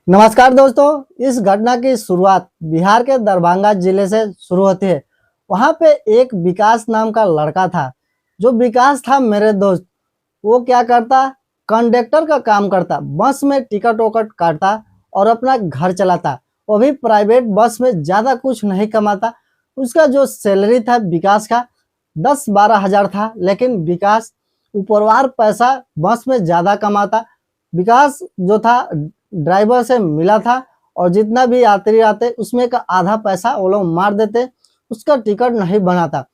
नमस्कार दोस्तों, इस घटना की शुरुआत बिहार के दरभंगा जिले से शुरू होती है। वहां पे एक विकास नाम का लड़का था। जो विकास था मेरे दोस्त, वो क्या करता, कंडक्टर का काम करता, बस में टिकट वोकट काटता और अपना घर चलाता। वो भी प्राइवेट बस में, ज्यादा कुछ नहीं कमाता। उसका जो सैलरी था विकास का 10-12 हजार था, लेकिन विकास ऊपरवार पैसा बस में ज्यादा कमाता। विकास जो था ड्राइवर से मिला था और जितना भी यात्री आते उसमें का आधा पैसा वो लोग मार देते, उसका टिकट नहीं बनाता।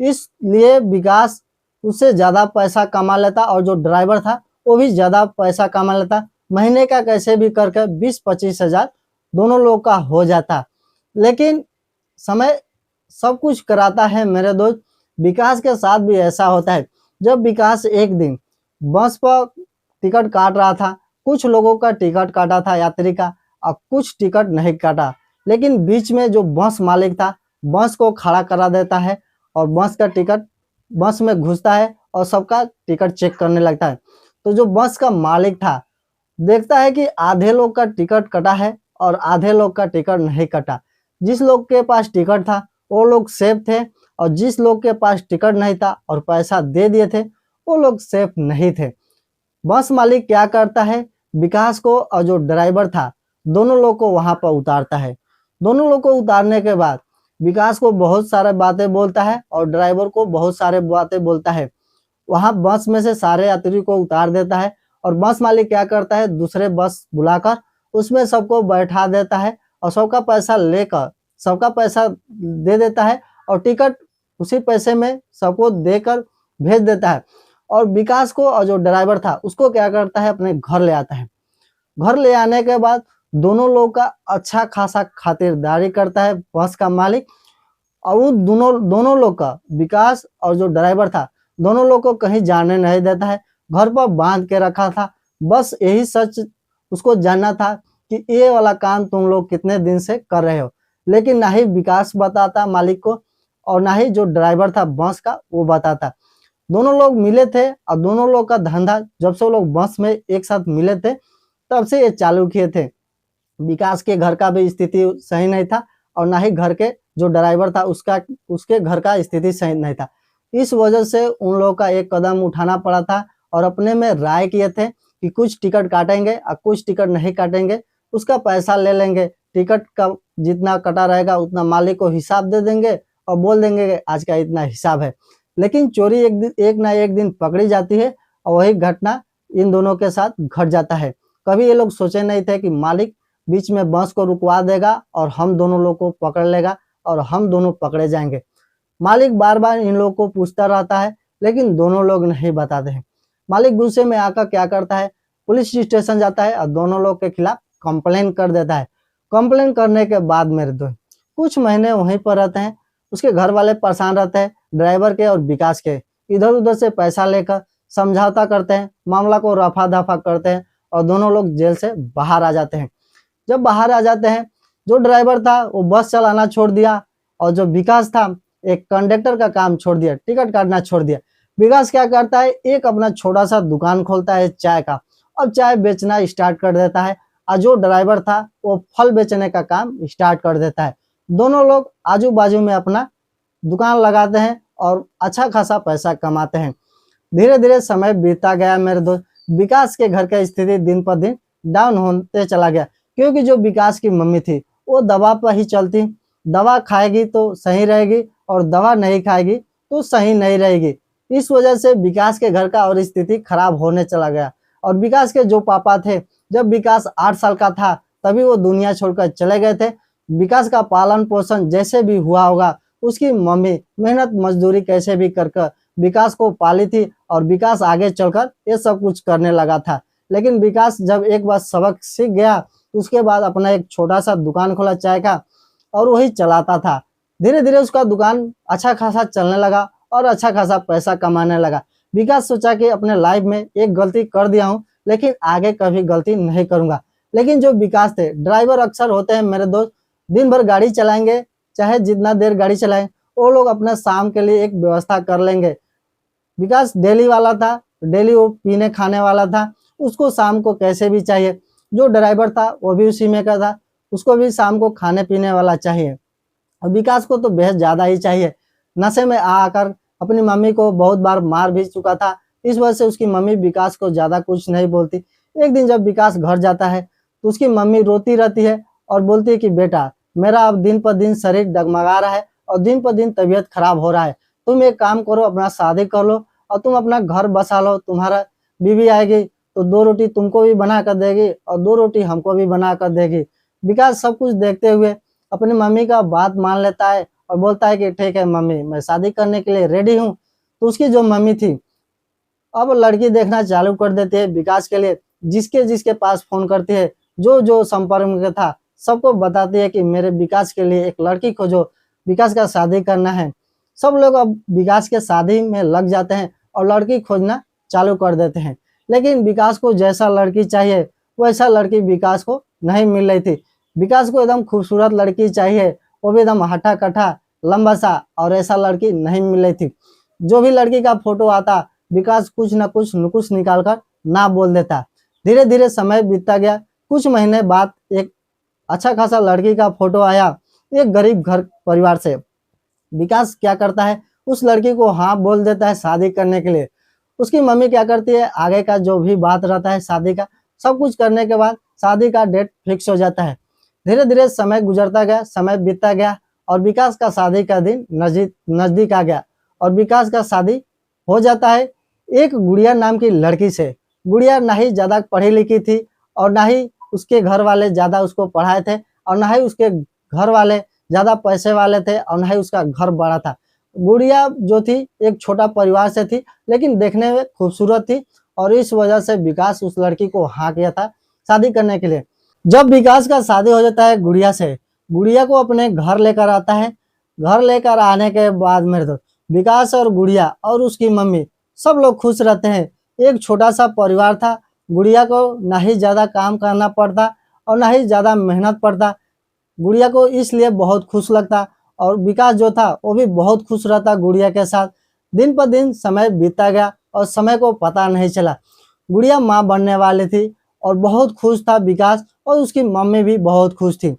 इसलिए विकास उससे ज्यादा पैसा कमा लेता और जो ड्राइवर था वो भी ज्यादा पैसा कमा लेता। महीने का कैसे भी करके 20-25 हजार दोनों लोग का हो जाता। लेकिन समय सब कुछ कराता है मेरे दोस्त। विकास के साथ भी ऐसा होता है। जब विकास एक दिन बस पर टिकट काट रहा था, कुछ लोगों का टिकट काटा था यात्री का और कुछ टिकट नहीं काटा, लेकिन बीच में जो बस मालिक था बस को खड़ा करा देता है और बस का टिकट बस में घुसता है और सबका टिकट चेक करने लगता है। तो जो बस का मालिक था देखता है कि आधे लोग का टिकट कटा है और आधे लोग का टिकट नहीं कटा। जिस लोग के पास टिकट था वो लोग सेफ थे और जिस लोग के पास टिकट नहीं था और पैसा दे दिए थे वो लोग सेफ नहीं थे। बस मालिक क्या करता है, विकास को और जो ड्राइवर था दोनों लोग को वहां पर उतारता है। दोनों लोग को उतारने के बाद विकास को बहुत सारे बातें बोलता है और ड्राइवर को बहुत सारे बातें बोलता है। वहां बस में से सारे यात्री को उतार देता है और बस मालिक क्या करता है, दूसरे बस बुलाकर उसमें सबको बैठा देता है और सबका पैसा लेकर सबका पैसा दे देता है और टिकट उसी पैसे में सबको देकर भेज देता है। और विकास को और जो ड्राइवर था उसको क्या करता है, अपने घर ले आता है। घर ले आने के बाद दोनों लोग का अच्छा खासा खातिरदारी करता है बस का मालिक। और वो दोनों दोनों लोग का, विकास और जो ड्राइवर था दोनों लोग को कहीं जाने नहीं देता है, घर पर बांध के रखा था। बस यही सच उसको जानना था कि ये वाला काम तुम लोग कितने दिन से कर रहे हो। लेकिन ना ही विकास बताता मालिक को और ना ही जो ड्राइवर था बस का वो बताता। दोनों लोग मिले थे और दोनों लोग का धंधा जब से वो लोग बस में एक साथ मिले थे तब से ये चालू किए थे। विकास के घर का भी स्थिति सही नहीं था और ना ही घर के जो ड्राइवर था उसके घर का स्थिति सही नहीं था। इस वजह से उन लोगों का एक कदम उठाना पड़ा था और अपने में राय किए थे कि कुछ टिकट काटेंगे और कुछ टिकट नहीं काटेंगे, उसका पैसा ले लेंगे। टिकट का जितना कटा रहेगा उतना मालिक को हिसाब दे देंगे और बोल देंगे कि आज का इतना हिसाब है। लेकिन चोरी एक ना एक दिन पकड़ी जाती है और वही घटना इन दोनों के साथ घट जाता है। कभी ये लोग सोचे नहीं थे कि मालिक बीच में बस को रुकवा देगा और हम दोनों लोग को पकड़ लेगा और हम दोनों पकड़े जाएंगे। मालिक बार बार इन लोगों को पूछता रहता है लेकिन दोनों लोग नहीं बताते हैं। मालिक गुस्से में आकर क्या करता है, पुलिस स्टेशन जाता है और दोनों लोग के खिलाफ कंप्लेन कर देता है। कंप्लेन करने के बाद मेरे दोस्त कुछ महीने वहीं पर रहते हैं। उसके घर वाले परेशान रहते हैं, ड्राइवर के और विकास के। इधर उधर से पैसा लेकर समझौता करते हैं, मामला को रफा दफा करते हैं और दोनों लोग जेल से बाहर आ जाते हैं। जब बाहर आ जाते हैं, जो ड्राइवर था वो बस चलाना छोड़ दिया और जो विकास था एक कंडक्टर का काम छोड़ दिया, टिकट काटना छोड़ दिया। विकास क्या करता है, एक अपना छोटा सा दुकान खोलता है चाय का और चाय बेचना स्टार्ट कर देता है। और जो ड्राइवर था वो फल बेचने का काम स्टार्ट कर देता है। दोनों लोग आजू बाजू में अपना दुकान लगाते हैं और अच्छा खासा पैसा कमाते हैं। धीरे धीरे समय बीतता गया मेरे दोस्त। विकास के घर का स्थिति दिन पर दिन डाउन होते चला गया, क्योंकि जो विकास की मम्मी थी वो दवा पर ही चलती। दवा खाएगी तो सही रहेगी और दवा नहीं खाएगी तो सही नहीं रहेगी। इस वजह से विकास के घर का और स्थिति खराब होने चला गया। और विकास के जो पापा थे, जब विकास 8 साल का था तभी वो दुनिया छोड़कर चले गए थे। विकास का पालन पोषण जैसे भी हुआ होगा, उसकी मम्मी मेहनत मजदूरी कैसे भी कर विकास को पाली थी और विकास आगे चलकर ये सब कुछ करने लगा था। लेकिन विकास जब एक बार सबक सीख गया उसके बाद अपना एक छोटा सा दुकान खोला चाय का और वही चलाता था। धीरे धीरे उसका दुकान अच्छा खासा चलने लगा और अच्छा खासा पैसा कमाने लगा। विकास सोचा कि अपने लाइफ में एक गलती कर दिया हूँ लेकिन आगे कभी गलती नहीं करूंगा। लेकिन जो विकास थे, ड्राइवर अक्सर होते हैं मेरे दोस्त, दिन भर गाड़ी चलाएंगे, चाहे जितना देर गाड़ी चलाएं, वो लोग अपना शाम के लिए एक व्यवस्था कर लेंगे। विकास डेली वाला था, डेली वो पीने खाने वाला था, उसको शाम को कैसे भी चाहिए। जो ड्राइवर था वो भी उसी में का था, उसको भी शाम को खाने पीने वाला चाहिए। और विकास को तो बेहद ज्यादा ही चाहिए। नशे में आकर अपनी मम्मी को बहुत बार मार भी चुका था, इस वजह से उसकी मम्मी विकास को ज्यादा कुछ नहीं बोलती। एक दिन जब विकास घर जाता है तो उसकी मम्मी रोती रहती है और बोलती है कि बेटा, मेरा अब दिन पर दिन शरीर डगमगा रहा है और दिन पर दिन तबीयत खराब हो रहा है, तुम एक काम करो, अपना शादी कर लो और तुम अपना घर बसा लो, तुम्हारा बीवी आएगी तो 2 रोटी तुमको भी बना कर देगी और 2 रोटी हमको भी बना कर देगी। विकास सब कुछ देखते हुए अपनी मम्मी का बात मान लेता है और बोलता है कि ठीक है मम्मी, मैं शादी करने के लिए रेडी हूँ। तो उसकी जो मम्मी थी अब लड़की देखना चालू कर देती है विकास के लिए, जिसके जिसके पास फोन करती है, जो जो संपर्क में था सबको बताती है कि मेरे विकास के लिए एक लड़की खोजो, विकास का शादी करना है। सब लोग अब विकास के शादी में लग जाते हैं और लड़की खोजना चालू कर देते हैं। लेकिन विकास को जैसा लड़की चाहिए वैसा लड़की विकास को नहीं मिल रही थी। विकास को एकदम खूबसूरत लड़की चाहिए, वो भी एकदम हठा कठा लंबा सा, और ऐसा लड़की नहीं मिल रही थी। जो भी लड़की का फोटो आता विकास कुछ ना कुछ नुकुस निकाल कर ना बोल देता। धीरे धीरे समय बीतता गया। कुछ महीने बाद एक अच्छा खासा लड़की का फोटो आया एक गरीब घर परिवार से। विकास क्या करता है, उस लड़की को हाँ बोल देता है शादी करने के लिए। उसकी मम्मी क्या करती है, आगे का जो भी बात रहता है शादी का, सब कुछ करने के बाद शादी का डेट फिक्स हो जाता है। धीरे धीरे समय गुजरता गया, समय बीतता गया और विकास का शादी का दिन नजदीक नजदीक आ गया और विकास का शादी हो जाता है एक गुड़िया नाम की लड़की से। गुड़िया ना ही ज्यादा पढ़ी लिखी थी और ना ही उसके घर वाले ज्यादा उसको पढ़ाए थे और ना ही उसके घर वाले ज्यादा पैसे वाले थे और ना ही उसका घर बड़ा था। गुड़िया जो थी एक छोटा परिवार से थी, लेकिन देखने में खूबसूरत थी और इस वजह से विकास उस लड़की को हाँ किया था शादी करने के लिए। जब विकास का शादी हो जाता है गुड़िया से, गुड़िया को अपने घर लेकर आता है। घर लेकर आने के बाद मेरे दोस्त विकास और गुड़िया और उसकी मम्मी सब लोग खुश रहते हैं। एक छोटा सा परिवार था, गुड़िया को ना ही ज्यादा काम करना पड़ता और ना ही ज्यादा मेहनत पड़ता। गुड़िया को इसलिए बहुत खुश लगता और विकास जो था वो भी बहुत खुश रहता गुड़िया के साथ। दिन पर दिन समय बीतता गया और समय को पता नहीं चला। गुड़िया माँ बनने वाली थी और बहुत खुश था विकास और उसकी मम्मी भी बहुत खुश थी।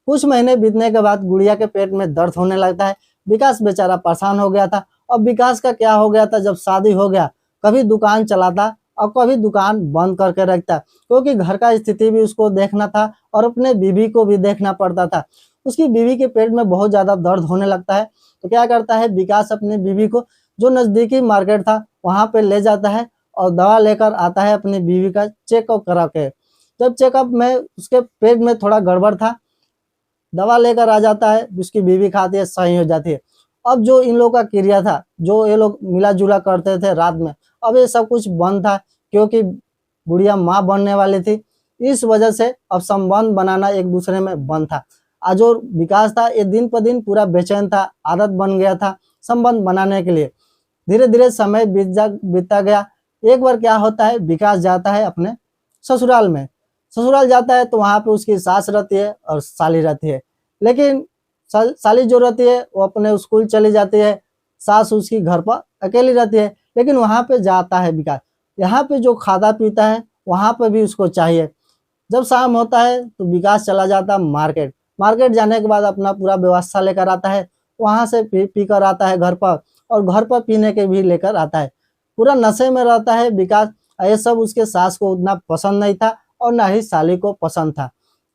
कुछ महीने बीतने के बाद गुड़िया के पेट में दर्द होने लगता है। विकास बेचारा परेशान हो गया था। अब विकास का क्या हो गया था, जब शादी हो गया कभी दुकान चलाता और कभी दुकान बंद करके रखता, क्योंकि घर का स्थिति भी उसको देखना था और अपने बीवी को भी देखना पड़ता था। उसकी बीवी के पेट में बहुत ज्यादा दर्द होने लगता है तो क्या करता है विकास, अपनी बीवी को जो नजदीकी मार्केट था वहां पे ले जाता है और दवा लेकर आता है अपनी बीवी का चेकअप करा के। जब चेकअप में उसके पेट में थोड़ा गड़बड़ था, दवा लेकर आ जाता है, उसकी बीवी खाती है, सही हो जाती है। अब जो इन लोगों का क्रिया था, जो ये लोग मिला जुला करते थे रात में, अब ये सब कुछ बंद था क्योंकि बुढ़िया माँ बनने वाली थी। इस वजह से अब संबंध बनाना एक दूसरे में बंद था। आज जो विकास था ये दिन पर दिन पूरा बेचैन था, आदत बन गया था संबंध बनाने के लिए। धीरे धीरे समय बीतता गया। एक बार क्या होता है, विकास जाता है अपने ससुराल में। ससुराल जाता है तो वहां पे उसकी सास रहती है और साली रहती है। लेकिन साली जो रहती है वो अपने स्कूल चली जाती है, सास उसकी घर पर अकेली रहती है। लेकिन वहां पे जाता है विकास, यहाँ पे जो खाता पीता है वहां पे भी उसको चाहिए। जब शाम होता है तो विकास चला जाता है मार्केट। मार्केट जाने के बाद अपना पूरा व्यवस्था लेकर आता है, वहां से पी कर आता है घर पर और घर पर पीने के भी लेकर आता है। पूरा नशे में रहता है विकास। ये सब उसके सास को उतना पसंद नहीं था और ना ही साली को पसंद था।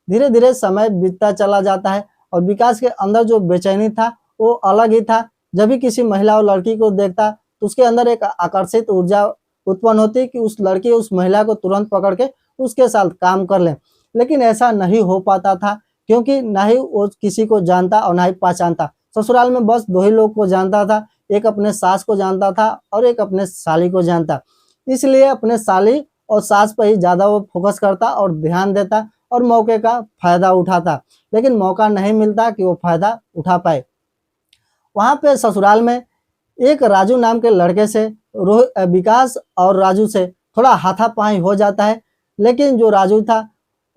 धीरे धीरे समय बीतता चला जाता है और विकास के अंदर जो बेचैनी था वो अलग ही था। जब भी किसी महिला और लड़की को देखता तो उसके अंदर एक आकर्षित ऊर्जा उत्पन्न होती कि उस लड़की उस महिला को तुरंत पकड़ के उसके साथ काम कर ले। लेकिन ऐसा नहीं हो पाता था क्योंकि ना ही वो किसी को जानता और ना ही पहचानता। ससुराल में बस 2 ही लोग को जानता था, एक अपने सास को जानता था और एक अपने साली को जानता। इसलिए अपने साली और सास पर ही ज्यादा वो फोकस करता और ध्यान देता और मौके का फायदा उठाता। लेकिन मौका नहीं मिलता कि वो फायदा उठा पाए। वहां पे ससुराल में एक राजू नाम के लड़के से विकास और राजू से थोड़ा हाथापाई हो जाता है। लेकिन जो राजू था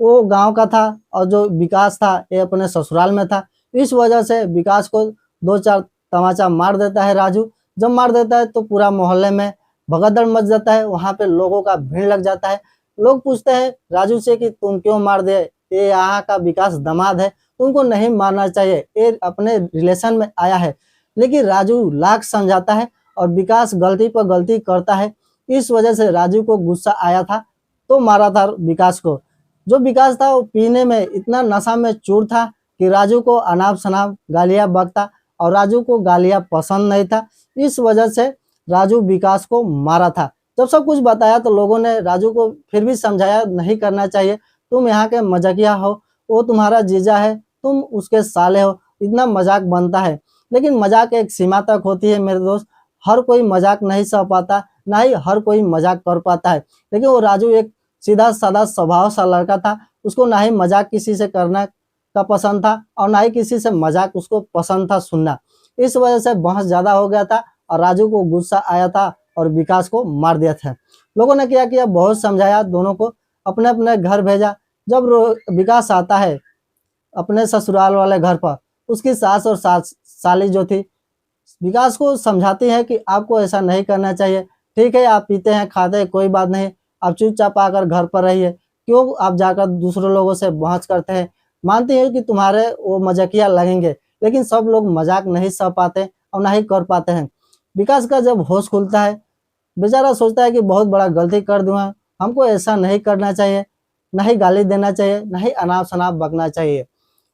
वो गांव का था और जो विकास था ये अपने ससुराल में था। इस वजह से विकास को 2-4 तमाचा मार देता है राजू। जब मार देता है तो पूरा मोहल्ले में भगदड़ मच जाता है, वहां पे लोगों का भीड़ लग जाता है। लोग पूछते हैं राजू से कि तुम क्यों मार दे, ये यहाँ का विकास दामाद है, तुमको नहीं मारना चाहिए, ये अपने रिलेशन में आया है। लेकिन राजू लाख समझाता है और विकास गलती पर गलती करता है। इस वजह से राजू को गुस्सा आया था तो मारा था विकास को। जो विकास था वो पीने में इतना नशा में चूर था कि राजू को अनाप शनाप गालियां बकता और राजू को गालियां पसंद नहीं था। इस वजह से राजू विकास को मारा था। जब सब कुछ बताया तो लोगों ने राजू को फिर भी समझाया नहीं करना चाहिए, तुम यहाँ के मजाकिया हो, वो तुम्हारा जीजा है, तुम उसके साले हो, इतना मजाक बनता है। लेकिन मजाक एक सीमा तक होती है मेरे दोस्त, हर कोई मजाक नहीं सह पाता, ना ही हर कोई मजाक कर पाता है। लेकिन वो राजू एक सीधा साधा स्वभाव सा लड़का था, उसको ना ही मजाक किसी से करना का पसंद था और ना ही किसी से मजाक उसको पसंद था सुनना। इस वजह से बहस ज्यादा हो गया था और राजू को गुस्सा आया था और विकास को मार दिया था। लोगों ने क्या किया, बहुत समझाया, दोनों को अपने अपने घर भेजा। जब विकास आता है अपने ससुराल वाले घर पर, उसकी सास और साली जो थी विकास को समझाती है कि आपको ऐसा नहीं करना चाहिए, ठीक है आप पीते हैं खाते हैं कोई बात नहीं, आप चुपचाप आकर घर पर रहिए, क्यों आप जाकर दूसरे लोगों से बहस करते हैं। मानती है कि तुम्हारे वो मजाकिया लगेंगे, लेकिन सब लोग मजाक नहीं सह पाते और ना ही कर पाते हैं। विकास का जब होश खुलता है, बेचारा सोचता है कि बहुत बड़ा गलती कर दूंगा, हमको ऐसा नहीं करना चाहिए, ना ही गाली देना चाहिए, ना ही अनाप शनाप बकना चाहिए।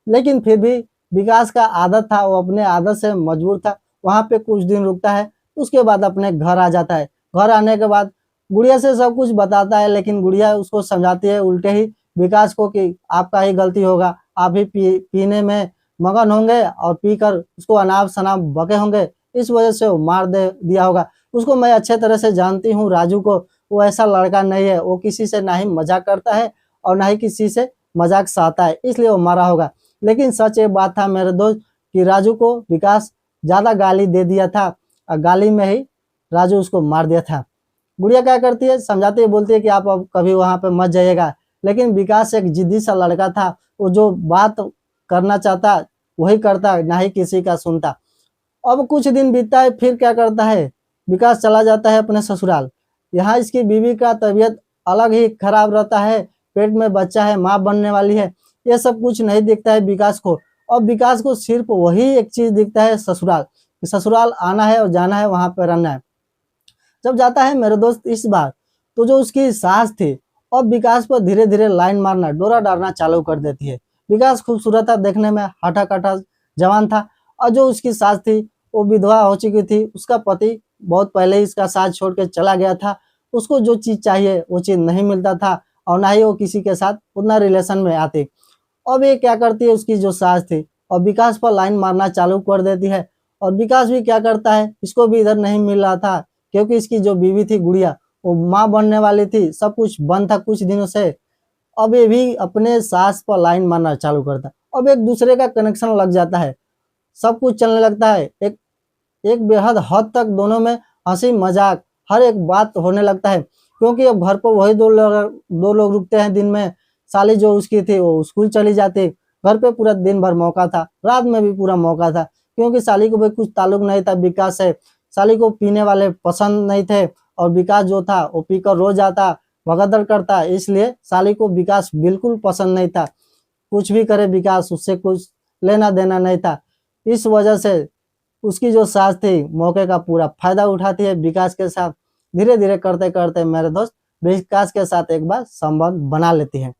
लेकिन फिर भी विकास का आदत था, वो अपने आदत से मजबूर था। वहां पे कुछ दिन रुकता है, उसके बाद अपने घर आ जाता है। घर आने के बाद गुड़िया से सब कुछ बताता है, लेकिन गुड़िया उसको समझाती है उल्टे ही विकास को कि आपका ही गलती होगा, आप ही पीने में मगन होंगे और पीकर उसको अनाप शनाप बके होंगे, इस वजह से वो मार दे दिया होगा। उसको मैं अच्छे तरह से जानती हूँ राजू को, वो ऐसा लड़का नहीं है, वो किसी से ना ही मजाक करता है और ना ही किसी से मजाक सहता है, इसलिए वो मारा होगा। लेकिन सच एक बात था मेरे दोस्त कि राजू को विकास ज्यादा गाली दे दिया था और गाली में ही राजू उसको मार दिया था। गुड़िया क्या करती है, समझाती है, बोलती है कि आप अब कभी वहां पे मत जाइएगा। लेकिन विकास एक जिद्दी सा लड़का था, वो जो बात करना चाहता वही करता, ना ही किसी का सुनता। अब कुछ दिन बीतता है, फिर क्या करता है, विकास चला जाता है अपने ससुराल। यहाँ इसकी बीवी का तबीयत अलग ही खराब रहता है, पेट में बच्चा है, माँ बनने वाली है, ये सब कुछ नहीं दिखता है विकास को। और विकास को सिर्फ वही एक चीज दिखता है, ससुराल। ससुराल आना है और जाना है, वहां पर रहना है। जब जाता है मेरे दोस्त इस बार, तो जो उसकी सास थी और विकास पर धीरे धीरे लाइन मारना, डोरा डालना चालू कर देती है। विकास खूबसूरत था देखने में, हठा कठा जवान था, और जो उसकी सास थी वो विधवा हो चुकी थी, उसका पति बहुत पहले ही इसका साथ छोड़ के चला गया था। उसको जो चीज चाहिए वो चीज नहीं मिलता था और ना ही वो किसी के साथ उतना रिलेशन में आती। अब ये क्या करती है, उसकी जो सास थी और विकास पर लाइन मारना चालू कर देती है। और विकास भी क्या करता है, इसको भी इधर नहीं मिल रहा था, क्योंकि इसकी जो बीवी थी गुड़िया, वो माँ बनने वाली थी, सब कुछ बंद था कुछ दिनों से। अब ये भी अपने सास पर लाइन मारना चालू करता, अब एक दूसरे का कनेक्शन लग जाता है, सब कुछ चलने लगता है। एक एक बेहद हद तक दोनों में हंसी मजाक हर एक बात होने लगता है, क्योंकि अब घर पर वही दो लोग रुकते हैं दिन में। साली जो उसकी थी वो स्कूल चली जाती, घर पे पूरा दिन भर मौका था, रात में भी पूरा मौका था, क्योंकि साली को भी कुछ ताल्लुक नहीं था विकास से। साली को पीने वाले पसंद नहीं थे और विकास जो था वो पीकर रोज आता, भगदड़ करता, इसलिए साली को विकास बिल्कुल पसंद नहीं था। कुछ भी करे विकास, उससे कुछ लेना देना नहीं था। इस वजह से उसकी जो सास थी मौके का पूरा फायदा उठाती है विकास के साथ। धीरे धीरे करते करते मेरे दोस्त विकास के साथ एक बार संबंध बना लेती है।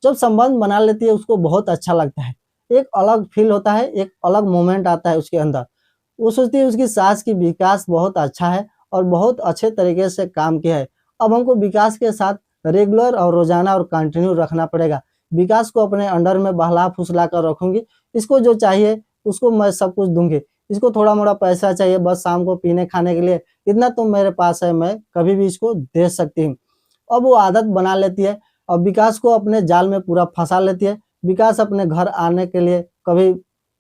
जब संबंध बना लेती है उसको बहुत अच्छा लगता है, एक अलग फील होता है, एक अलग मोमेंट आता है उसके अंदर। वो सोचती है उसकी सास की विकास बहुत अच्छा है और बहुत अच्छे तरीके से काम किया है, अब हमको विकास के साथ रेगुलर और रोजाना और कंटिन्यू रखना पड़ेगा। विकास को अपने अंडर में बहला फुसला कर रखूंगी, इसको जो चाहिए उसको मैं सब कुछ दूंगी, इसको थोड़ा मोड़ा पैसा चाहिए बस शाम को पीने खाने के लिए, इतना तो मेरे पास है, मैं कभी भी इसको दे सकती हूँ। अब वो आदत बना लेती है और विकास को अपने जाल में पूरा फंसा लेती है। विकास अपने घर आने के लिए कभी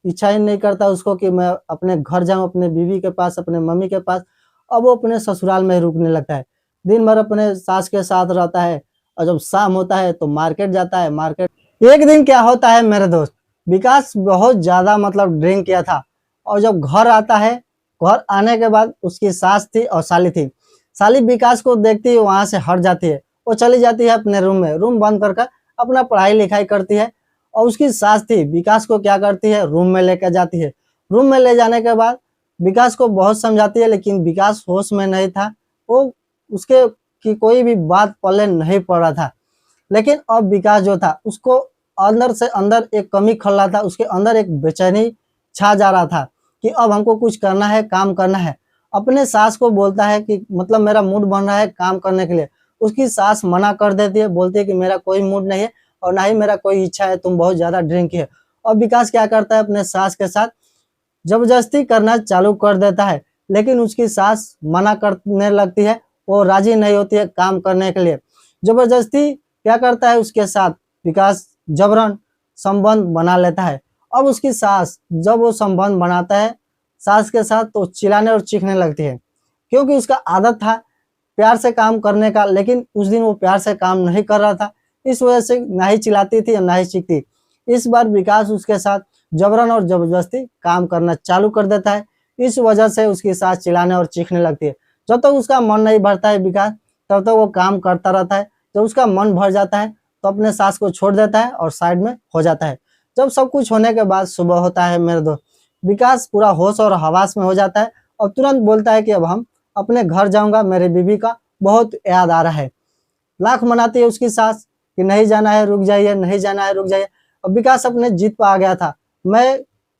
इच्छा ही नहीं करता उसको कि मैं अपने घर जाऊं, अपने बीवी के पास, अपने मम्मी के पास। अब वो अपने ससुराल में ही रुकने लगता है, दिन भर अपने सास के साथ रहता है और जब शाम होता है तो मार्केट जाता है। मार्केट एक दिन क्या होता है मेरे दोस्त, विकास बहुत ज्यादा मतलब ड्रिंक किया था और जब घर आता है, घर आने के बाद उसकी सास थी और साली थी। साली विकास को देखती है वहां से हट जाती है वो चली जाती है अपने रूम में, रूम बंद कर अपना पढ़ाई लिखाई करती है। और उसकी सास थी विकास को क्या करती है, रूम में लेकर जाती है। रूम में ले जाने के बाद विकास को बहुत समझाती है, लेकिन विकास होश में नहीं था। वो उसके की कोई भी बात पल्ले नहीं पड़ रहा था। लेकिन अब विकास जो था उसको अंदर से अंदर एक कमी खल रहा था, उसके अंदर एक बेचैनी छा जा रहा था कि अब हमको कुछ करना है, काम करना है। अपने सास को बोलता है कि मतलब मेरा मूड बन रहा है काम करने के लिए। उसकी सास मना कर देती है, बोलती है कि मेरा कोई मूड नहीं है और ना ही मेरा कोई इच्छा है, तुम बहुत ज्यादा ड्रिंक है। और विकास क्या करता है, अपने सास के साथ जबरदस्ती करना चालू कर देता है। लेकिन उसकी सास मना करने लगती है, वो राजी नहीं होती है काम करने के लिए। जबरदस्ती क्या करता है, उसके साथ विकास जबरन संबंध बना लेता है। अब उसकी सास जब वो संबंध बनाता है सास के साथ तो चिल्लाने और चीखने लगती है, क्योंकि उसका आदत था प्यार से काम करने का। लेकिन उस दिन वो प्यार से काम नहीं कर रहा था, इस वजह से ना ही चिल्लाती थी और ना ही चीखती। इस बार विकास उसके साथ जबरन और जबरदस्ती काम करना चालू कर देता है। इस वजह से उसकी सास चिल्लाने और चीखने लगती है। जब तक उसका मन नहीं भरता है विकास, तब तक वो काम करता रहता है। जब उसका मन भर जाता है तो अपने सास को छोड़ देता है और साइड में हो जाता है। जब सब कुछ होने के बाद सुबह होता है मेरे दोस्त, विकास पूरा होश और हवास में हो जाता है और तुरंत बोलता है कि अब हम अपने घर जाऊंगा, मेरे बीवी का बहुत याद आ रहा है। लाख मनाती है उसकी सास कि नहीं जाना है रुक जाइए, नहीं जाना है रुक जाइए। अब विकास अपने जिद पर आ गया था, मैं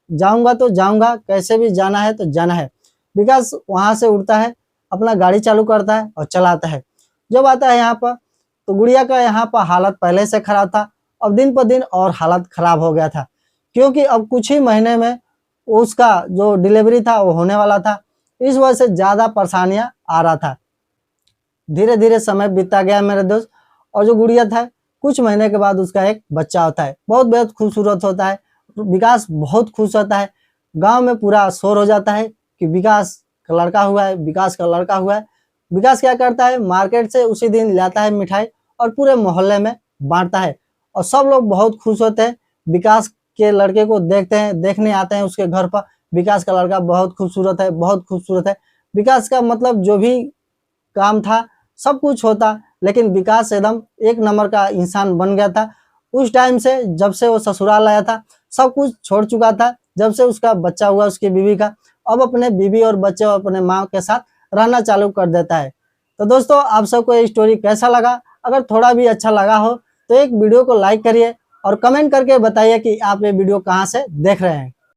जाऊंगा तो जाऊंगा, कैसे भी जाना है तो जाना है। विकास वहां से उठता है, अपना गाड़ी चालू करता है और चलाता है। जब आता है यहाँ पर तो गुड़िया का यहाँ पर हालत पहले से खराब था, अब दिन पर दिन और हालत खराब हो गया था, क्योंकि अब कुछ ही महीने में उसका जो डिलीवरी था वो होने वाला था। इस वजह से ज्यादा परेशानियां आ रहा था। धीरे धीरे समय बीतता गया मेरे दोस्त, और जो गुड़िया था कुछ महीने के बाद उसका एक बच्चा होता है, बहुत बेहद खूबसूरत होता है। विकास बहुत खुश होता है, गांव में पूरा शोर हो जाता है कि विकास का लड़का हुआ है, विकास का लड़का हुआ है। विकास क्या करता है, मार्केट से उसी दिन लाता है मिठाई और पूरे मोहल्ले में बांटता है। और सब लोग बहुत खुश होते हैं, विकास के लड़के को देखते हैं, देखने आते हैं उसके घर पर। विकास का लड़का बहुत खूबसूरत है, बहुत खूबसूरत है। विकास का मतलब जो भी काम था सब कुछ होता, लेकिन विकास एकदम एक नंबर का इंसान बन गया था। उस टाइम से जब से वो ससुराल आया था सब कुछ छोड़ चुका था। जब से उसका बच्चा हुआ उसकी बीवी का, अब अपने बीवी और बच्चे और अपने माँ के साथ रहना चालू कर देता है। तो दोस्तों आप सबको ये स्टोरी कैसा लगा? अगर थोड़ा भी अच्छा लगा हो तो एक वीडियो को लाइक करिए और कमेंट करके बताइए कि आप ये वीडियो कहाँ से देख रहे हैं।